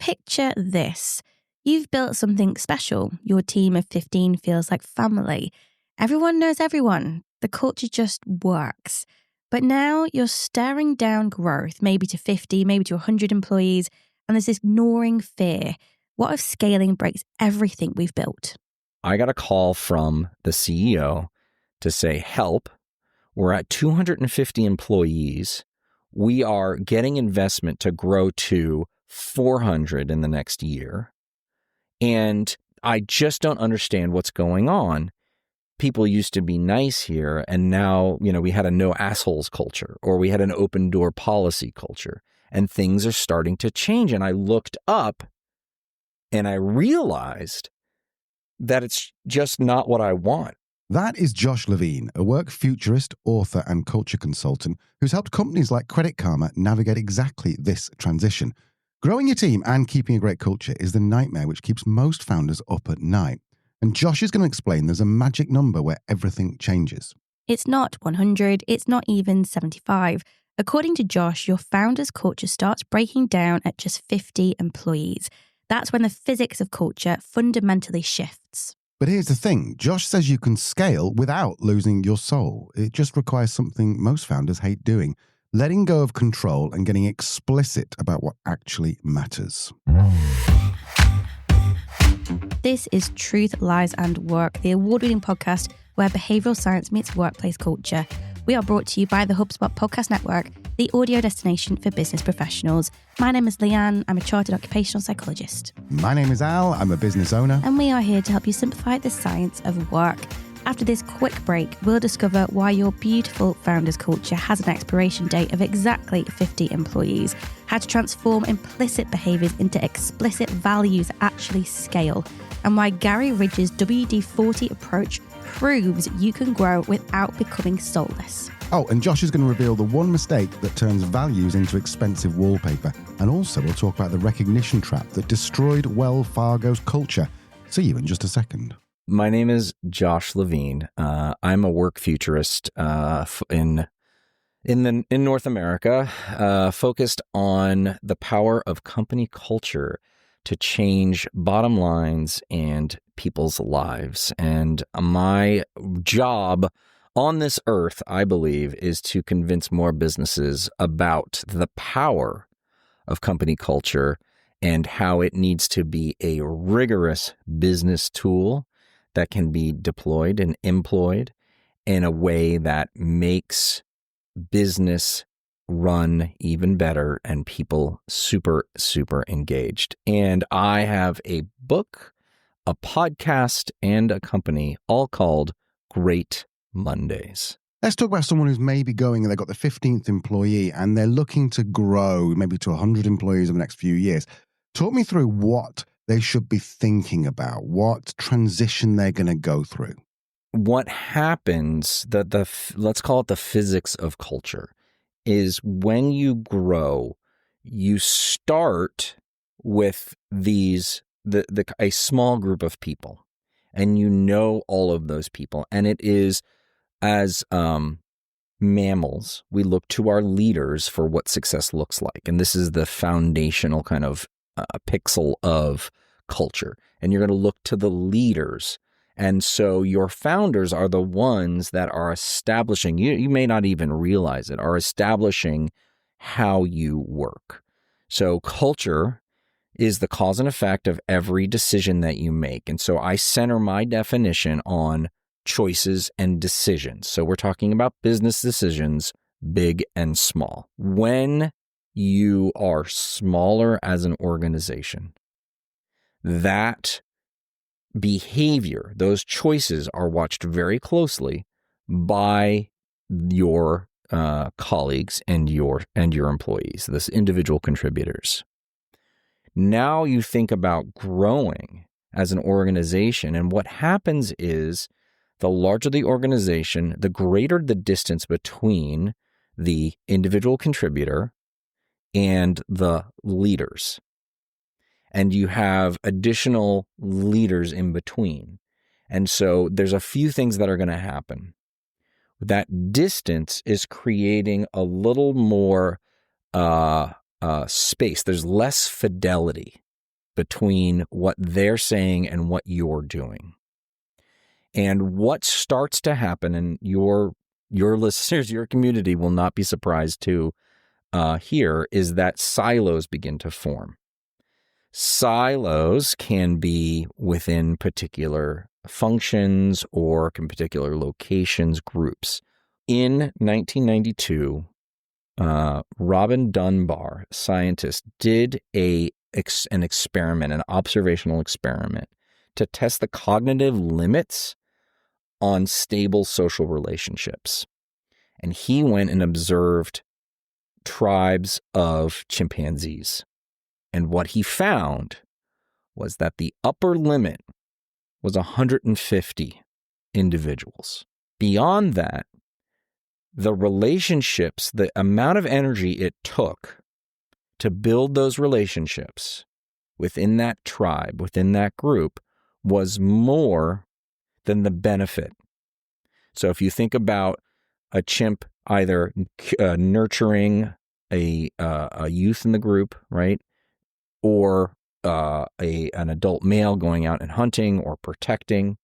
picture this. You've built something special. Your team of 15 feels like family. Everyone knows everyone. The culture just works. But now you're staring down growth, maybe to 50, maybe to 100 employees, and there's this gnawing fear. What if scaling breaks everything we've built? I got a call from the CEO to say, help, we're at 250 employees. We are getting investment to grow to 400 in the next year. And I just don't understand what's going on. People used to be nice here, and now, we had a no assholes culture, or we had an open door policy culture, and things are starting to change. And I looked up and I realized that it's just not what I want. That is Josh Levine, a work futurist, author, and culture consultant who's helped companies like Credit Karma navigate exactly this transition. Growing your team and keeping a great culture is the nightmare which keeps most founders up at night. And Josh is going to explain there's a magic number where everything changes. It's not 100, it's not even 75. According to Josh, your founder's culture starts breaking down at just 50 employees. That's when the physics of culture fundamentally shifts. But here's the thing. Josh says you can scale without losing your soul. It just requires something most founders hate doing: letting go of control and getting explicit about what actually matters. This is Truth, Lies and Work, the award-winning podcast where behavioural science meets workplace culture. We are brought to you by the HubSpot Podcast Network, the audio destination for business professionals. My name is Leanne. I'm a chartered occupational psychologist. My name is Al. I'm a business owner. And we are here to help you simplify the science of work. After this quick break, we'll discover why your beautiful founder's culture has an expiration date of exactly 50 employees, how to transform implicit behaviours into explicit values that actually scale, and why Gary Ridge's WD-40 approach proves you can grow without becoming soulless. Oh, and Josh is going to reveal the one mistake that turns values into expensive wallpaper. And also we'll talk about the recognition trap that destroyed Wells Fargo's culture. See you in just a second. My name is Josh Levine. I'm a work futurist in North America, focused on the power of company culture to change bottom lines and people's lives. And my job on this earth, I believe, is to convince more businesses about the power of company culture and how it needs to be a rigorous business tool that can be deployed and employed in a way that makes business run even better and people super, super engaged. And I have a book, a podcast, and a company all called Great Mondays. Let's talk about someone who's maybe going and they've got the 15th employee and they're looking to grow maybe to 100 employees in the next few years. Talk me through what they should be thinking about, what transition they're going to go through. What happens, let's call it the physics of culture, is when you grow, you start with a small group of people, and you know all of those people. And it is, as mammals, we look to our leaders for what success looks like. And this is the foundational kind of pixel of culture. And you're going to look to the leaders. And so your founders are the ones that are establishing, you may not even realize it, are establishing how you work. So culture is the cause and effect of every decision that you make. And so I center my definition on choices and decisions. So we're talking about business decisions, big and small. When you are smaller as an organization, that behavior, those choices are watched very closely by your colleagues and your employees, this individual contributors. Now you think about growing as an organization, and what happens is the larger the organization, the greater the distance between the individual contributor and the leaders. And you have additional leaders in between. And so there's a few things that are going to happen. That distance is creating a little more space. There's less fidelity between what they're saying and what you're doing. And what starts to happen, and your listeners, your community will not be surprised to hear, is that silos begin to form. Silos can be within particular functions or particular locations, groups. In 1992, Robin Dunbar, scientist, did an experiment, an observational experiment, to test the cognitive limits on stable social relationships. And he went and observed tribes of chimpanzees. And what he found was that the upper limit was 150 individuals. Beyond that, the relationships, the amount of energy it took to build those relationships within that tribe, within that group, was more than the benefit. So if you think about a chimp either nurturing a youth in the group, right, or an adult male going out and hunting or protecting,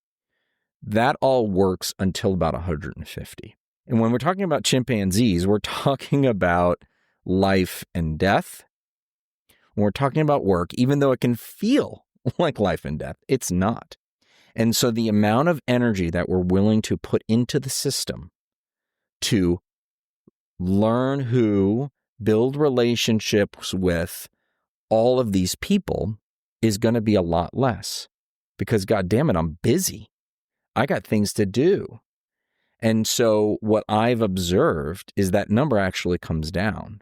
that all works until about 150. And when we're talking about chimpanzees, we're talking about life and death. When we're talking about work, even though it can feel like life and death, it's not. And so the amount of energy that we're willing to put into the system to learn who, build relationships with all of these people is going to be a lot less, because God damn it, I'm busy. I got things to do. And so what I've observed is that number actually comes down.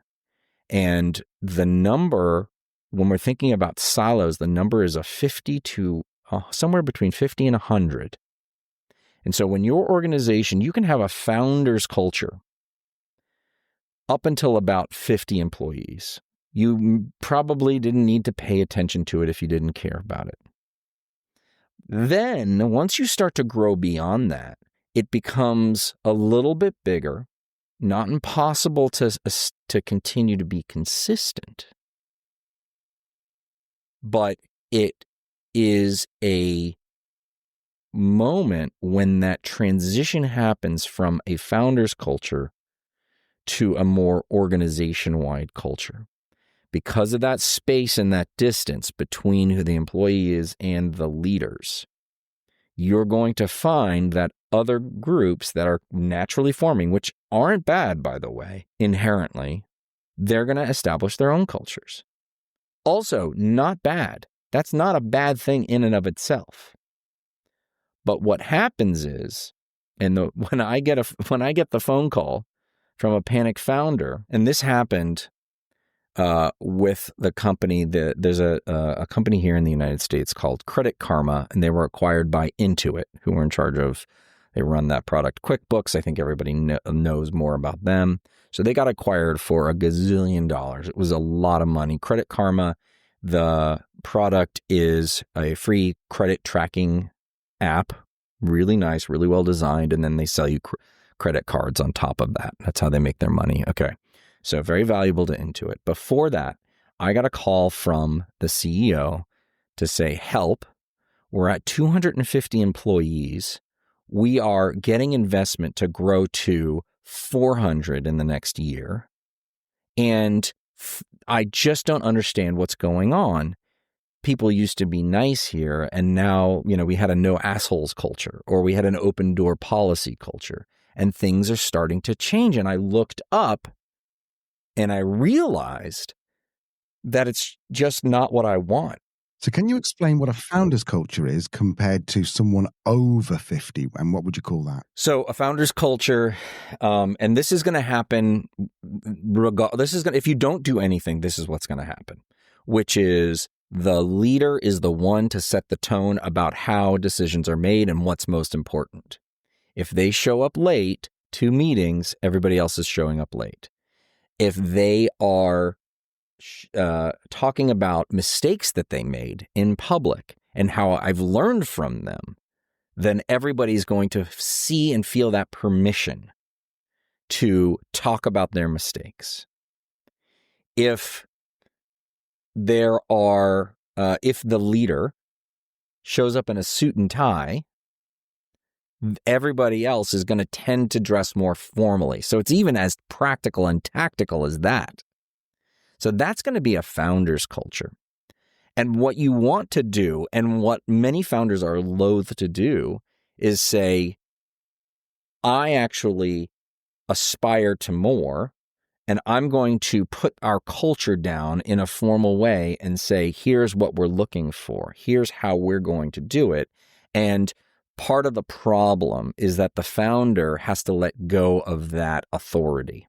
And the number, when we're thinking about silos, the number is a 50 to somewhere between 50 and 100. And so when your organization, you can have a founder's culture up until about 50 employees. You probably didn't need to pay attention to it if you didn't care about it. Then, once you start to grow beyond that, it becomes a little bit bigger, not impossible to continue to be consistent. But it is a moment when that transition happens from a founder's culture to a more organization-wide culture. Because of that space and that distance between who the employee is and the leaders, you're going to find that other groups that are naturally forming, which aren't bad, by the way, inherently, they're going to establish their own cultures. Also, not bad. That's not a bad thing in and of itself. But what happens is, when I get the phone call from a panicked founder, and this happened with the company, there's a company here in the United States called Credit Karma, and they were acquired by Intuit, who were in charge of, they run that product QuickBooks. I think everybody knows more about them. So they got acquired for $1 gazillion. It was a lot of money. Credit Karma, the product is a free credit tracking app, really nice, really well designed, and then they sell you credit cards on top of that. That's how they make their money. Okay. So very valuable to Intuit. Before that, I got a call from the CEO to say, help, we're at 250 employees. We are getting investment to grow to 400 in the next year. And I just don't understand what's going on. People used to be nice here, and now, we had a no assholes culture, or we had an open door policy culture, and things are starting to change. And I looked up and I realized that it's just not what I want. So can you explain what a founder's culture is compared to someone over 50? And what would you call that? So a founder's culture, and this is going to happen, if you don't do anything, this is what's going to happen, which is the leader is the one to set the tone about how decisions are made and what's most important. If they show up late to meetings, everybody else is showing up late. If they are talking about mistakes that they made in public and how I've learned from them, then everybody's going to see and feel that permission to talk about their mistakes. If there are if the leader shows up in a suit and tie, everybody else is going to tend to dress more formally. So it's even as practical and tactical as that. So that's going to be a founder's culture. And what you want to do, and what many founders are loath to do, is say, I actually aspire to more, and I'm going to put our culture down in a formal way and say, here's what we're looking for. Here's how we're going to do it. And part of the problem is that the founder has to let go of that authority,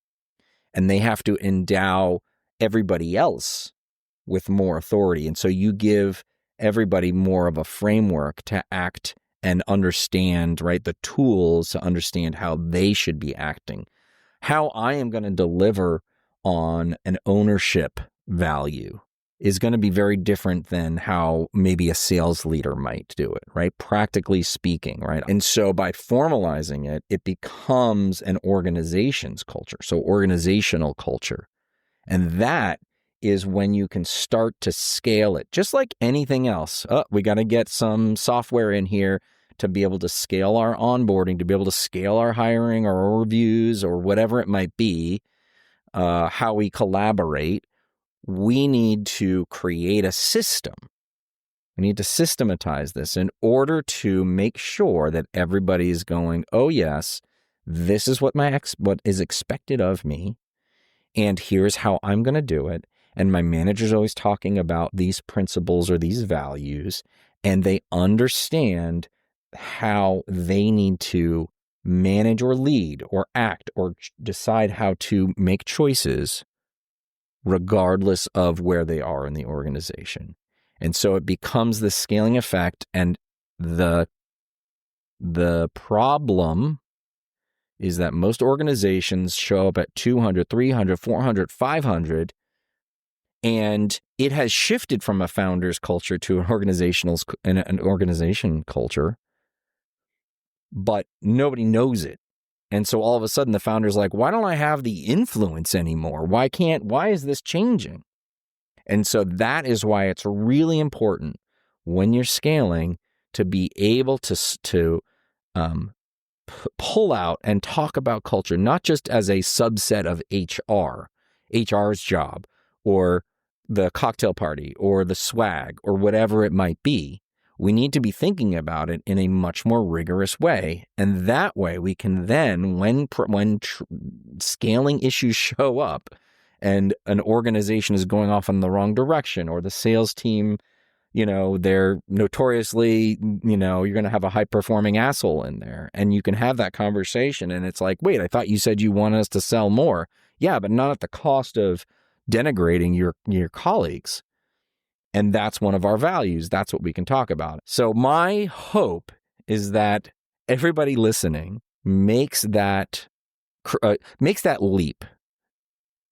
and they have to endow everybody else with more authority. And so you give everybody more of a framework to act and understand, right? The tools to understand how they should be acting. How I am going to deliver on an ownership value is going to be very different than how maybe a sales leader might do it, right? Practically speaking, right? And so by formalizing it, it becomes an organization's culture. So organizational culture. And that is when you can start to scale it, just like anything else. We got to get some software in here to be able to scale our onboarding, to be able to scale our hiring or our reviews or whatever it might be, how we collaborate. We need to create a system. We need to systematize this in order to make sure that everybody is going, oh yes, this is what what is expected of me, and here's how I'm going to do it. And my manager's always talking about these principles or these values, and they understand how they need to manage or lead or act or decide how to make choices regardless of where they are in the organization. And so it becomes this scaling effect, and the problem is that most organizations show up at 200, 300, 400, 500, and it has shifted from a founder's culture to an organization culture, but nobody knows it. And so all of a sudden the founder's like, why don't I have the influence anymore? Why is this changing? And so that is why it's really important when you're scaling to be able to pull out and talk about culture, not just as a subset of HR's job, or the cocktail party, or the swag, or whatever it might be. We need to be thinking about it in a much more rigorous way. And that way we can then, when scaling issues show up and an organization is going off in the wrong direction, or the sales team, they're notoriously, you're going to have a high-performing asshole in there, and you can have that conversation. And it's like, wait, I thought you said you want us to sell more. Yeah, but not at the cost of denigrating your colleagues. And that's one of our values. That's what we can talk about. So my hope is that everybody listening makes that leap,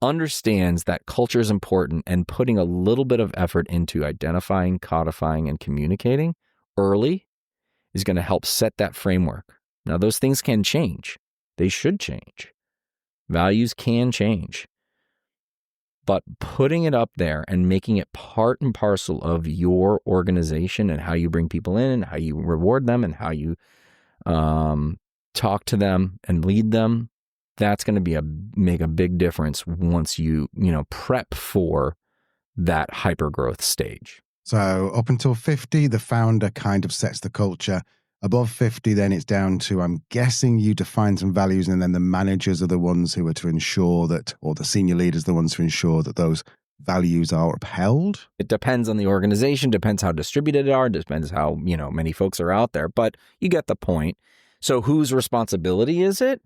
understands that culture is important, and putting a little bit of effort into identifying, codifying, and communicating early is going to help set that framework. Now, those things can change. They should change. Values can change. But putting it up there and making it part and parcel of your organization, and how you bring people in, and how you reward them, and how you talk to them and lead them, that's going to make a big difference once you prep for that hypergrowth stage. So up until 50, the founder kind of sets the culture. Above 50, then it's down to, I'm guessing, you define some values, and then the managers are the ones who are to ensure that, or the senior leaders are the ones to ensure that those values are upheld. It depends on the organization, depends how distributed they are, depends how, many folks are out there, but you get the point. So whose responsibility is it?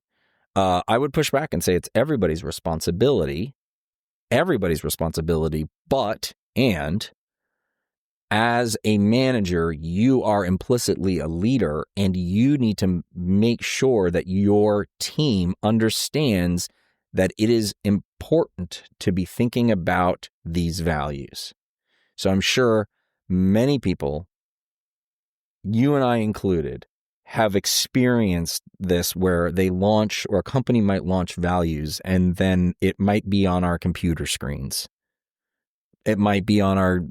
I would push back and say it's everybody's responsibility, but as a manager, you are implicitly a leader, and you need to make sure that your team understands that it is important to be thinking about these values. So I'm sure many people, you and I included, have experienced this where they launch, or a company might launch values, and then it might be on our computer screens. It might be on our,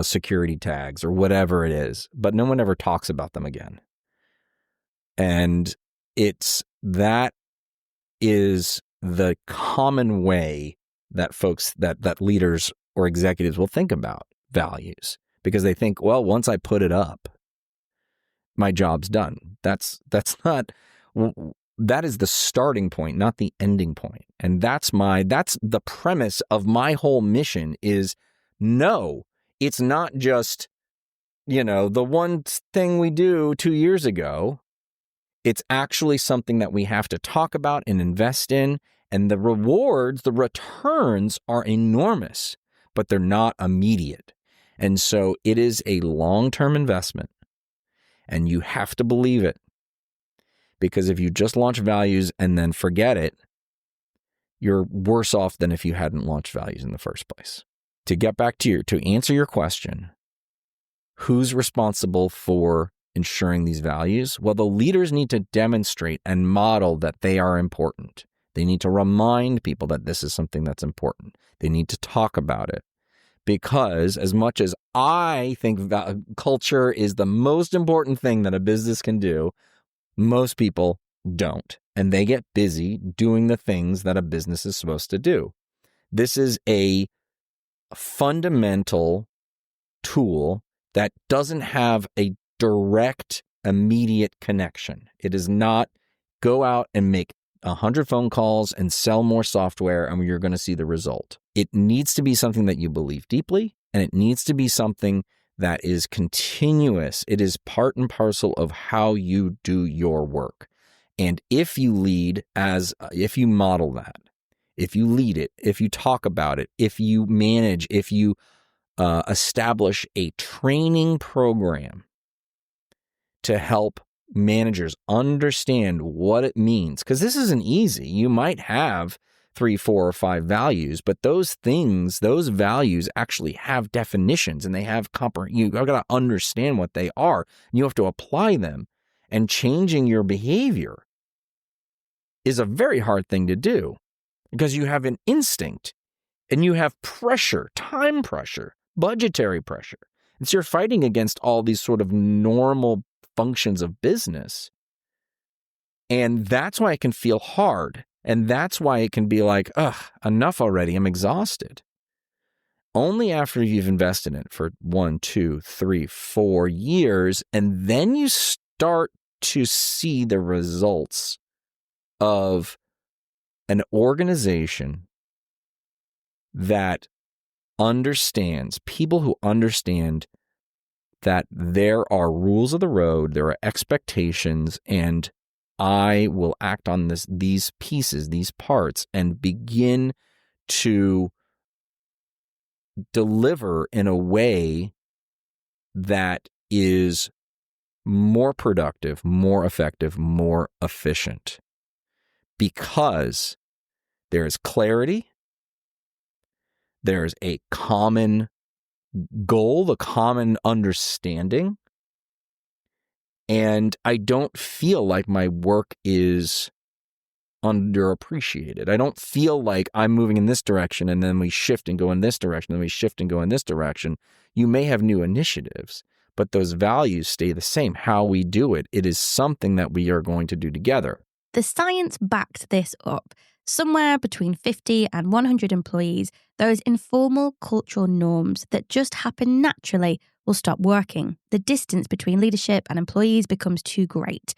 security tags or whatever it is, but no one ever talks about them again. And that is the common way that folks, that leaders or executives will think about values, because they think, well, once I put it up, my job's done. That is the starting point, not the ending point. And that's the premise of my whole mission is, no, it's not just, the one thing we do 2 years ago. It's actually something that we have to talk about and invest in. And the returns are enormous, but they're not immediate. And so it is a long-term investment, and you have to believe it. Because if you just launch values and then forget it, you're worse off than if you hadn't launched values in the first place. To get back to answer your question, who's responsible for ensuring these values? Well, the leaders need to demonstrate and model that they are important. They need to remind people that this is something that's important. They need to talk about it. Because as much as I think culture is the most important thing that a business can do, most people don't. And they get busy doing the things that a business is supposed to do. This is a fundamental tool that doesn't have a direct, immediate connection. It is not go out and make 100 phone calls and sell more software and you're going to see the result. It needs to be something that you believe deeply, and it needs to be something that is continuous. It is part and parcel of how you do your work. And if you if you model that, if you lead it, if you talk about it, if you manage, if you establish a training program to help managers understand what it means, because this isn't easy. You might have 3, 4, or 5 values, but those values actually have definitions, and they have you've got to understand what they are. You have to apply them, and changing your behavior is a very hard thing to do because you have an instinct and you have pressure, time pressure, budgetary pressure. And so you're fighting against all these sort of normal functions of business. And that's why it can feel hard. And that's why it can be like, ugh, enough already. I'm exhausted. Only after you've invested in it for 1, 2, 3, 4 years, and then you start to see the results of an organization that understands, people who understand that there are rules of the road, there are expectations, and I will act on these pieces, these parts, and begin to deliver in a way that is more productive, more effective, more efficient. Because there's clarity, there's a common goal, a common understanding, and I don't feel like my work is underappreciated. I don't feel like I'm moving in this direction and then we shift and go in this direction, then we shift and go in this direction. You may have new initiatives, but those values stay the same. How we do it, it is something that we are going to do together. The science backed this up. Somewhere between 50 and 100 employees, those informal cultural norms that just happen naturally will stop working. The distance between leadership and employees becomes too great.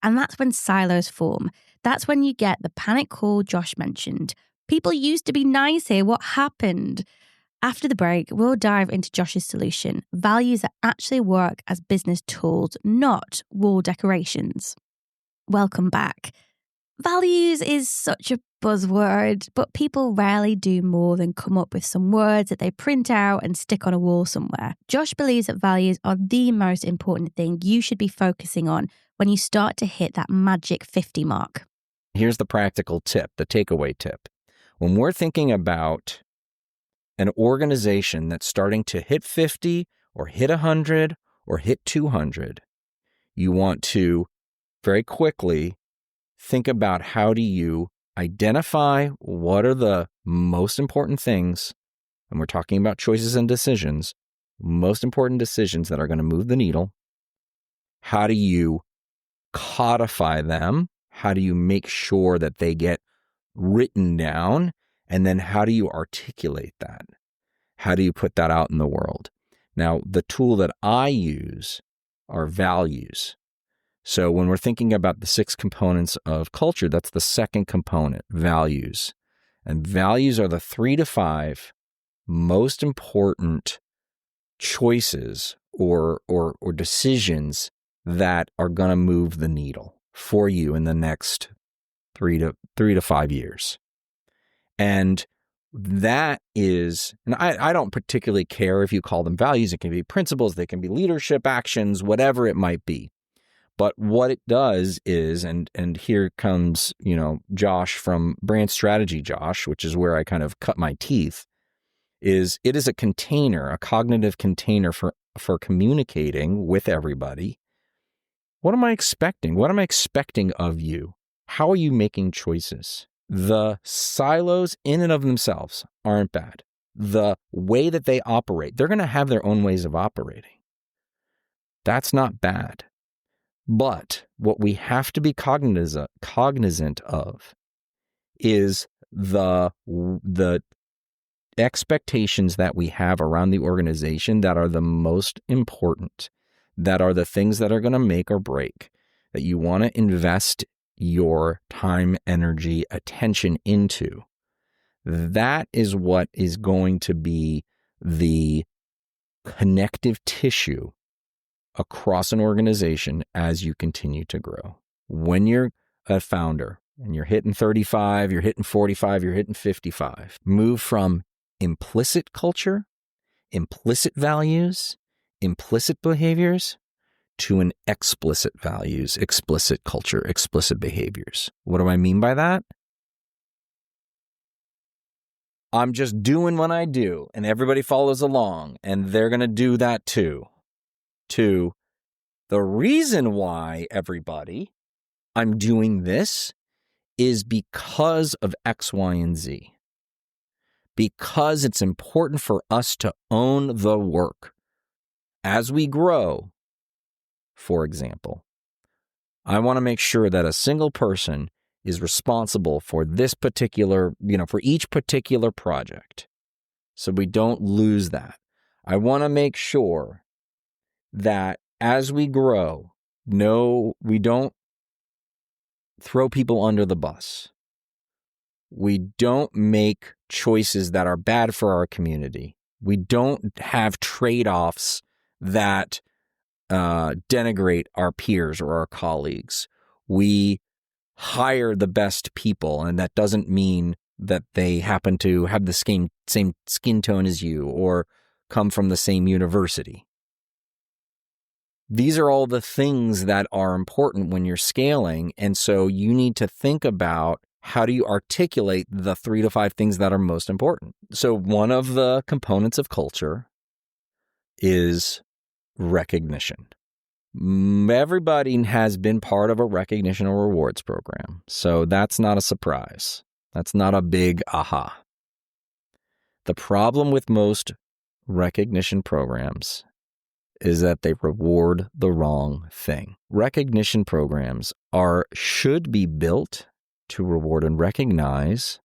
And that's when silos form. That's when you get the panic call Josh mentioned. People used to be nice here. What happened? After the break, we'll dive into Josh's solution, values that actually work as business tools, not wall decorations. Welcome back. Values is such a buzzword, but people rarely do more than come up with some words that they print out and stick on a wall somewhere. Josh believes that values are the most important thing you should be focusing on when you start to hit that magic 50 mark. Here's the practical tip, the takeaway tip. When we're thinking about an organization that's starting to hit 50 or hit 100 or hit 200, you want to very quickly think about how do you identify what are the most important things and we're talking about choices and decisions, most important decisions that are going to move the needle, how do you codify them? How do you make sure that they get written down? And then how do you articulate that? How do you put that out in the world? Now, the tool that I use are values. So when we're thinking about the 6 components of culture, that's the second component, values. And values are the 3 to 5 most important choices or decisions that are going to move the needle for you in the next 3 to 5 years. And that is, and I don't particularly care if you call them values. It can be principles, they can be leadership actions, whatever it might be. But what it does is, and here comes, Josh from Brand Strategy, Josh, which is where I kind of cut my teeth, is it is a container, a cognitive container for communicating with everybody. What am I expecting? What am I expecting of you? How are you making choices? The silos in and of themselves aren't bad. The way that they operate, they're going to have their own ways of operating. That's not bad. But what we have to be cognizant of is the expectations that we have around the organization that are the most important, that are the things that are going to make or break, that you want to invest your time, energy, attention into. That is what is going to be the connective tissue across an organization as you continue to grow. When you're a founder and you're hitting 35, you're hitting 45, you're hitting 55, move from implicit culture, implicit values, implicit behaviors to an explicit values, explicit culture, explicit behaviors. What do I mean by that? I'm just doing what I do and everybody follows along and they're going to do that too. To the reason why I'm doing this is because of X, Y, and Z. Because it's important for us to own the work. As we grow, for example, I want to make sure that a single person is responsible for this particular, for each particular project. So we don't lose that. I want to make sure that as we grow, we don't throw people under the bus. We don't make choices that are bad for our community. We don't have trade-offs that denigrate our peers or our colleagues. We hire the best people, and that doesn't mean that they happen to have the same skin tone as you or come from the same university. These are all the things that are important when you're scaling, and so you need to think about how do you articulate the 3 to 5 things that are most important. So one of the components of culture is recognition. Everybody has been part of a recognition or rewards program, so that's not a surprise. That's not a big aha. The problem with most recognition programs is that they reward the wrong thing. Recognition programs should be built to reward and recognize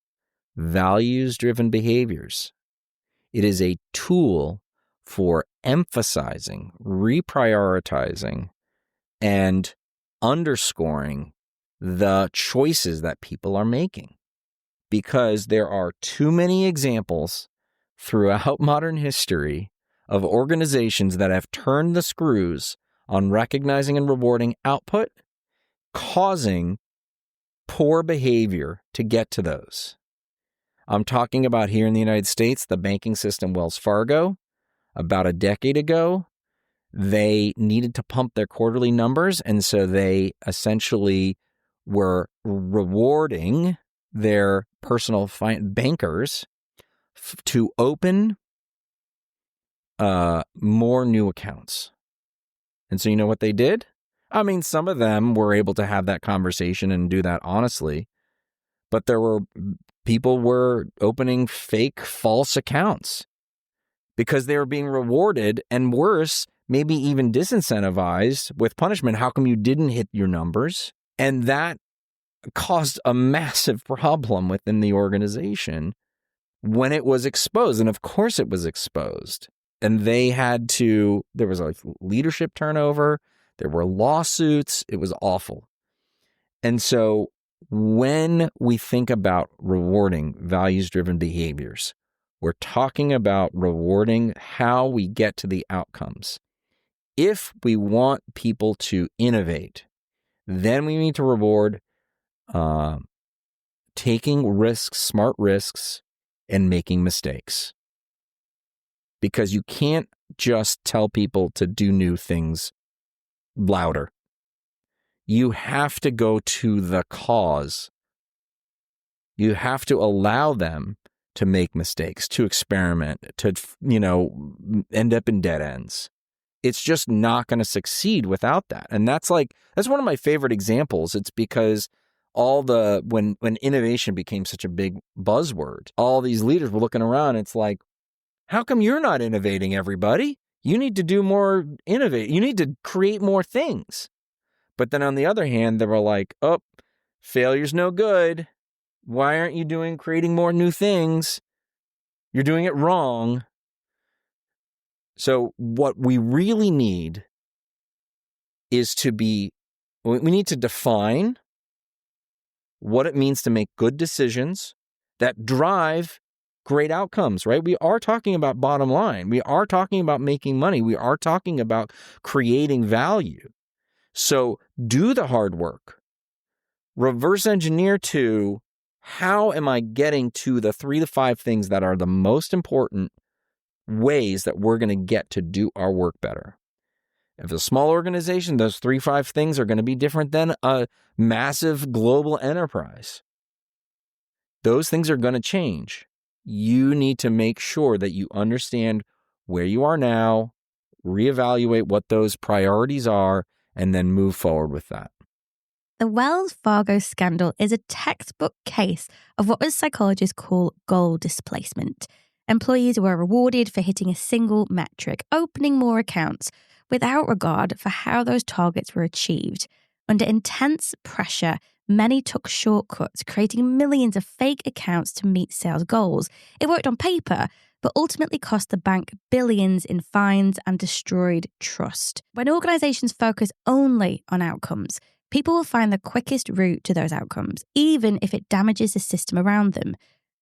values-driven behaviors. It is a tool for emphasizing, reprioritizing, and underscoring the choices that people are making. Because there are too many examples throughout modern history of organizations that have turned the screws on recognizing and rewarding output, causing poor behavior to get to those. I'm talking about here in the United States, the banking system, Wells Fargo. About a decade ago, they needed to pump their quarterly numbers, and so they essentially were rewarding their personal bankers to open more new accounts. And so you know what they did? I mean, some of them were able to have that conversation and do that honestly, but people were opening fake, false accounts because they were being rewarded, and worse, maybe even disincentivized with punishment. How come you didn't hit your numbers? And that caused a massive problem within the organization when it was exposed. And of course it was exposed. And there was like leadership turnover. There were lawsuits. It was awful. And so when we think about rewarding values-driven behaviors, we're talking about rewarding how we get to the outcomes. If we want people to innovate, then we need to reward taking risks, smart risks, and making mistakes. Because you can't just tell people to do new things louder. You have to go to the cause. You have to allow them to make mistakes, to experiment, to, end up in dead ends. It's just not going to succeed without that. And that's one of my favorite examples. It's because when innovation became such a big buzzword, all these leaders were looking around. It's like, how come you're not innovating, everybody? You need to do more innovate. You need to create more things. But then on the other hand, they were like, oh, failure's no good. Why aren't you creating more new things? You're doing it wrong. So what we really need is we need to define what it means to make good decisions that drive great outcomes, right? We are talking about bottom line. We are talking about making money. We are talking about creating value. So do the hard work. Reverse engineer to how am I getting to the 3 to 5 things that are the most important ways that we're going to get to do our work better. If it's a small organization, those 3-5 things are going to be different than a massive global enterprise. Those things are going to change. You need to make sure that you understand where you are now, reevaluate what those priorities are, and then move forward with that. The Wells Fargo scandal is a textbook case of what psychologists call goal displacement. Employees were rewarded for hitting a single metric, opening more accounts, without regard for how those targets were achieved. Under intense pressure, many took shortcuts, creating millions of fake accounts to meet sales goals. It worked on paper, but ultimately cost the bank billions in fines and destroyed trust. When organizations focus only on outcomes, people will find the quickest route to those outcomes, even if it damages the system around them.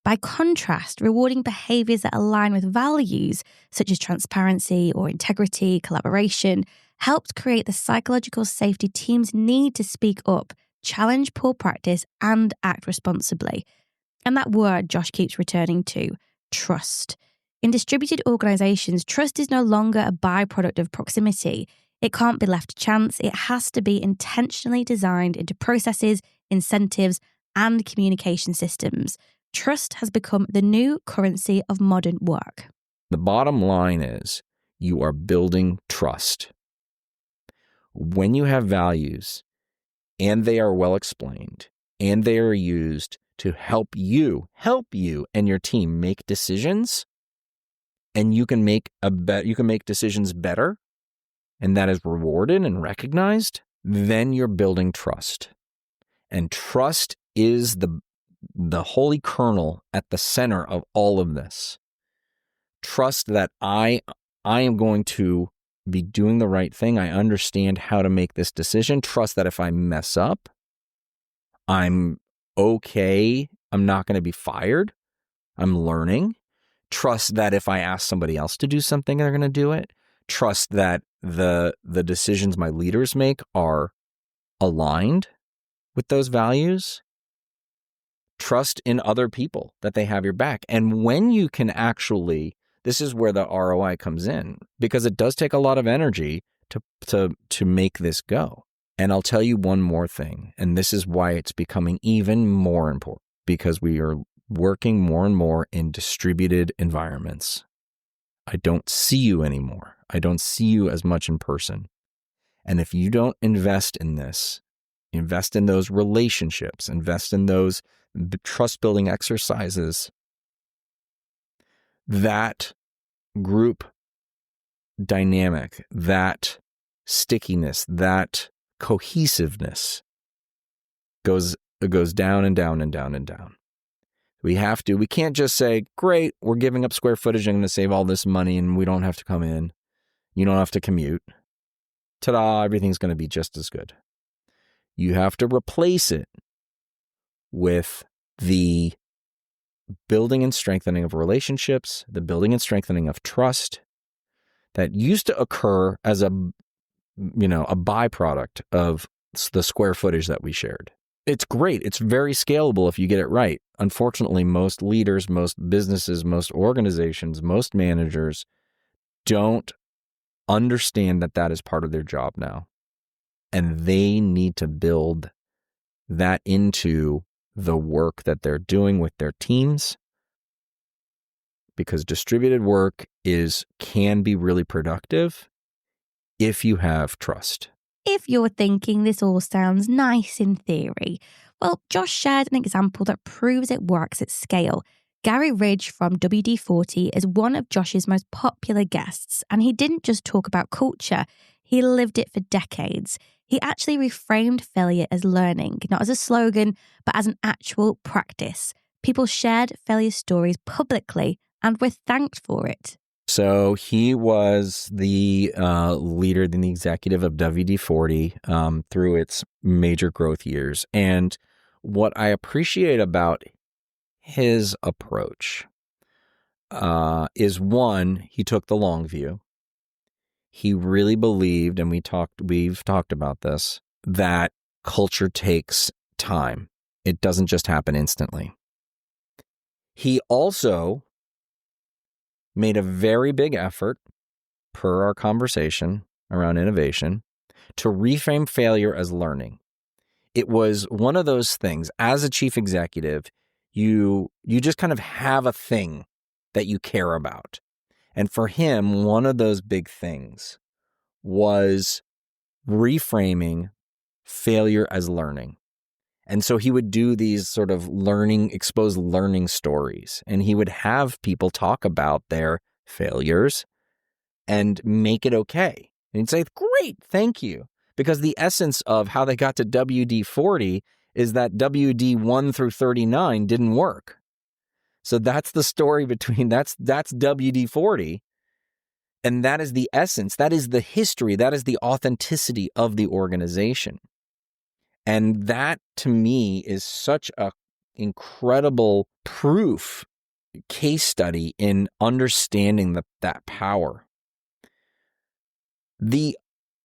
By contrast, rewarding behaviors that align with values, such as transparency or integrity, collaboration, helps create the psychological safety teams need to speak up, challenge poor practice, and act responsibly. And that word Josh keeps returning to, trust. In distributed organizations, trust is no longer a byproduct of proximity. It can't be left to chance. It has to be intentionally designed into processes, incentives, and communication systems. Trust has become the new currency of modern work. The bottom line is you are building trust. When you have values and they are well explained and they are used to help you and your team make decisions, and you can make decisions better, and that is rewarded and recognized, then you're building trust. And trust is the holy kernel at the center of all of this. Trust that I am going to be doing the right thing. I understand how to make this decision. Trust that if I mess up, I'm okay. I'm not going to be fired. I'm learning. Trust that if I ask somebody else to do something, they're going to do it. Trust that the decisions my leaders make are aligned with those values. Trust in other people that they have your back. And when you can this is where the ROI comes in, because it does take a lot of energy to make this go. And I'll tell you one more thing, and this is why it's becoming even more important, because we are working more and more in distributed environments. I don't see you anymore. I don't see you as much in person. And if you don't invest in this, invest in those relationships, invest in those trust-building exercises, that group dynamic, that stickiness, that cohesiveness goes down and down and down and down. We can't just say, great, we're giving up square footage, I'm going to save all this money and we don't have to come in. You don't have to commute. Ta-da, everything's going to be just as good. You have to replace it with the building and strengthening of relationships, the building and strengthening of trust that used to occur as a byproduct of the square footage that we shared. It's great. It's very scalable if you get it right. Unfortunately, most leaders, most businesses, most organizations, most managers don't understand that is part of their job now. And they need to build that into the work that they're doing with their teams, because distributed work can be really productive if you have trust. If you're thinking this all sounds nice in theory, well, Josh shared an example that proves it works at scale. Gary Ridge from WD-40 is one of Josh's most popular guests, and he didn't just talk about culture, he lived it for decades. He actually reframed failure as learning, not as a slogan, but as an actual practice. People shared failure stories publicly and were thanked for it. So he was the leader, then the executive of WD-40 through its major growth years. And what I appreciate about his approach is, one, he took the long view. He really believed, and we've talked about this, that culture takes time. It doesn't just happen instantly. He also made a very big effort, per our conversation around innovation, to reframe failure as learning. It was one of those things, as a chief executive, you just kind of have a thing that you care about. And for him, one of those big things was reframing failure as learning. And so he would do these sort of exposed learning stories, and he would have people talk about their failures and make it okay. And he'd say, great, thank you. Because the essence of how they got to WD-40 is that WD 1 through 39 didn't work. So that's the story that's WD-40. And that is the essence. That is the history. That is the authenticity of the organization. And that, to me, is such a incredible proof case study in understanding that power. The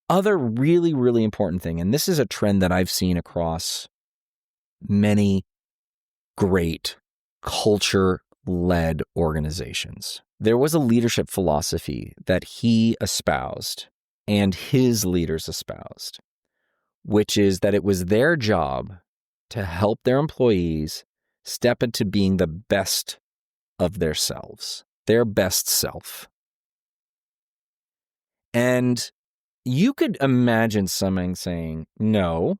other really, really important thing, and this is a trend that I've seen across many great culture-led organizations. There was a leadership philosophy that he espoused and his leaders espoused, which is that it was their job to help their employees step into being the best of themselves, their best self. And you could imagine someone saying, no,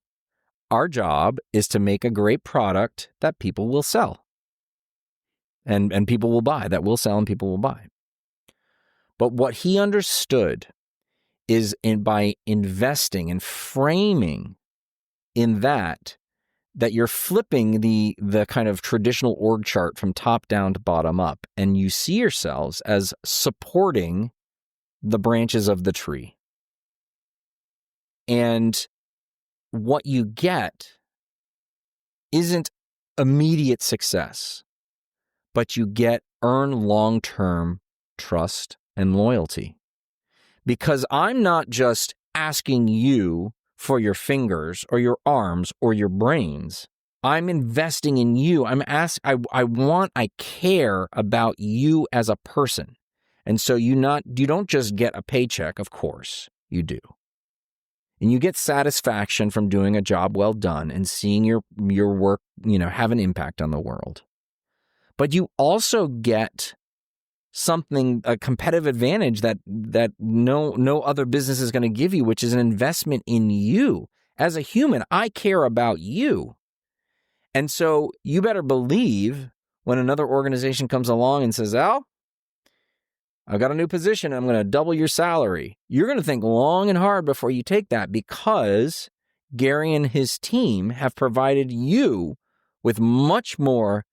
our job is to make a great product that people will sell and people will buy, that will sell and people will buy. But what he understood is by investing and framing in that you're flipping the kind of traditional org chart from top down to bottom up, and you see yourselves as supporting the branches of the tree. And what you get isn't immediate success, but you earn long-term trust and loyalty. Because I'm not just asking you for your fingers or your arms or your brains. I'm investing in you. I care about you as a person. And so you don't just get a paycheck, of course, you do. And you get satisfaction from doing a job well done and seeing your work, have an impact on the world. But you also get something, a competitive advantage that no other business is going to give you, which is an investment in you. As a human, I care about you. And so you better believe when another organization comes along and says, Al, I've got a new position. I'm going to double your salary. You're going to think long and hard before you take that because Gary and his team have provided you with much more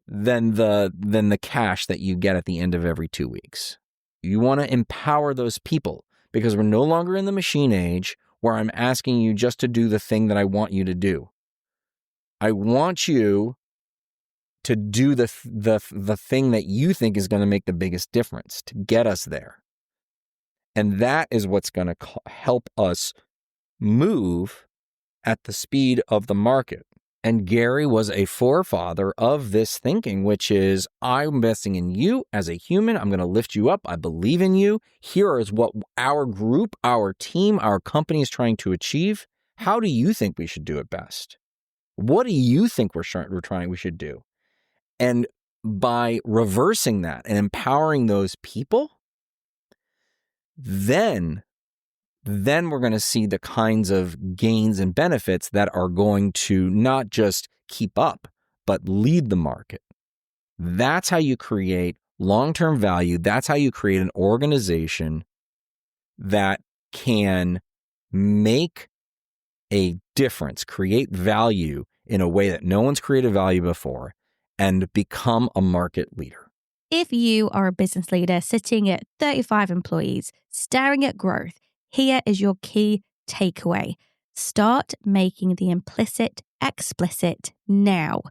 than the cash that you get at the end of every 2 weeks. You want to empower those people because we're no longer in the machine age where I'm asking you just to do the thing that I want you to do. I want you to do the thing that you think is going to make the biggest difference to get us there. And that is what's going to help us move at the speed of the market. And Gary was a forefather of this thinking, which is, I'm investing in you as a human. I'm going to lift you up. I believe in you. Here is what our group, our team, our company is trying to achieve. How do you think we should do it best? What do you think we should do? And by reversing that and empowering those people, then we're going to see the kinds of gains and benefits that are going to not just keep up, but lead the market. That's how you create long-term value. That's how you create an organization that can make a difference, create value in a way that no one's created value before, and become a market leader. If you are a business leader sitting at 35 employees, staring at growth, here is your key takeaway. Start making the implicit explicit now.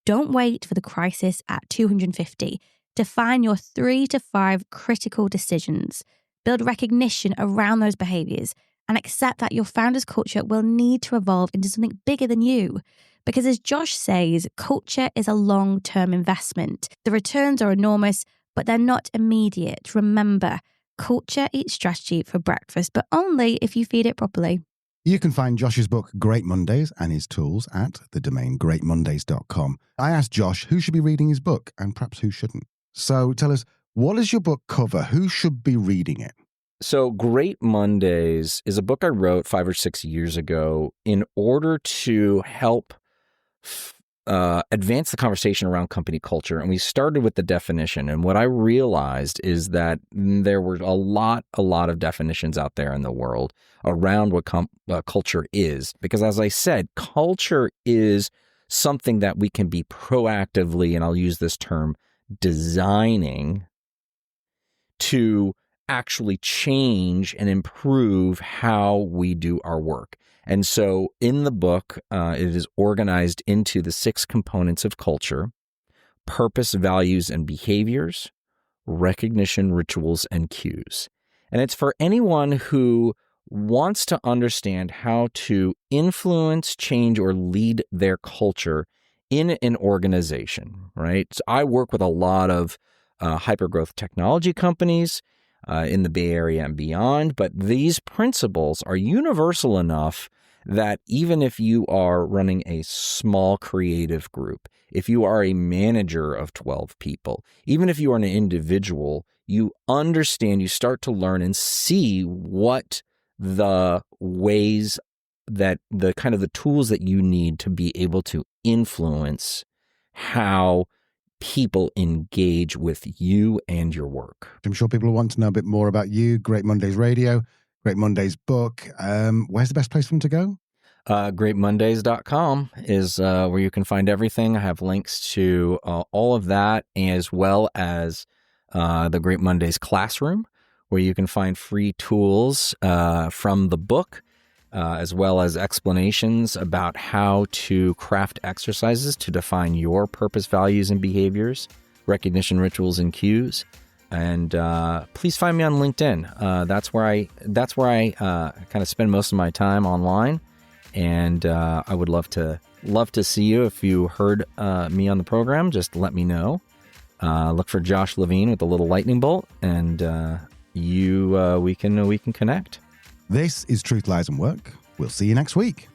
Don't wait for the crisis at 250. Define your 3 to 5 critical decisions. Build recognition around those behaviors and accept that your founder's culture will need to evolve into something bigger than you. Because as Josh says, culture is a long-term investment. The returns are enormous, but they're not immediate. Remember, culture eats strategy for breakfast, but only if you feed it properly. You can find Josh's book, Great Mondays, and his tools at the domain greatmondays.com. I asked Josh who should be reading his book and perhaps who shouldn't. So tell us, what does your book cover? Who should be reading it? So Great Mondays is a book I wrote 5 or 6 years ago in order to help advance the conversation around company culture. And we started with the definition. And what I realized is that there were a lot of definitions out there in the world around what culture is. Because as I said, culture is something that we can be proactively, and I'll use this term, designing to actually change and improve how we do our work. And so in the book, it is organized into the 6 components of culture: purpose, values, and behaviors, recognition, rituals, and cues. And it's for anyone who wants to understand how to influence, change, or lead their culture in an organization, right? So I work with a lot of hypergrowth technology companies in the Bay Area and beyond, but these principles are universal enough that even if you are running a small creative group, if you are a manager of 12 people, even if you are an individual, you understand, you start to learn and see what the ways that the kind of the tools that you need to be able to influence how people engage with you and your work. I'm sure people want to know a bit more about you, Great Mondays Radio, Great Mondays book. Where's the best place for them to go? Greatmondays.com is where you can find everything. I have links to all of that, as well as the Great Mondays Classroom, where you can find free tools from the book, as well as explanations about how to craft exercises to define your purpose, values, and behaviors, recognition, rituals, and cues. And please find me on LinkedIn. That's where I kind of spend most of my time online. And I would love to see you. If you heard me on the program, just let me know. Look for Josh Levine with a little lightning bolt, and we can connect. This is Truth, Lies, and Work. We'll see you next week.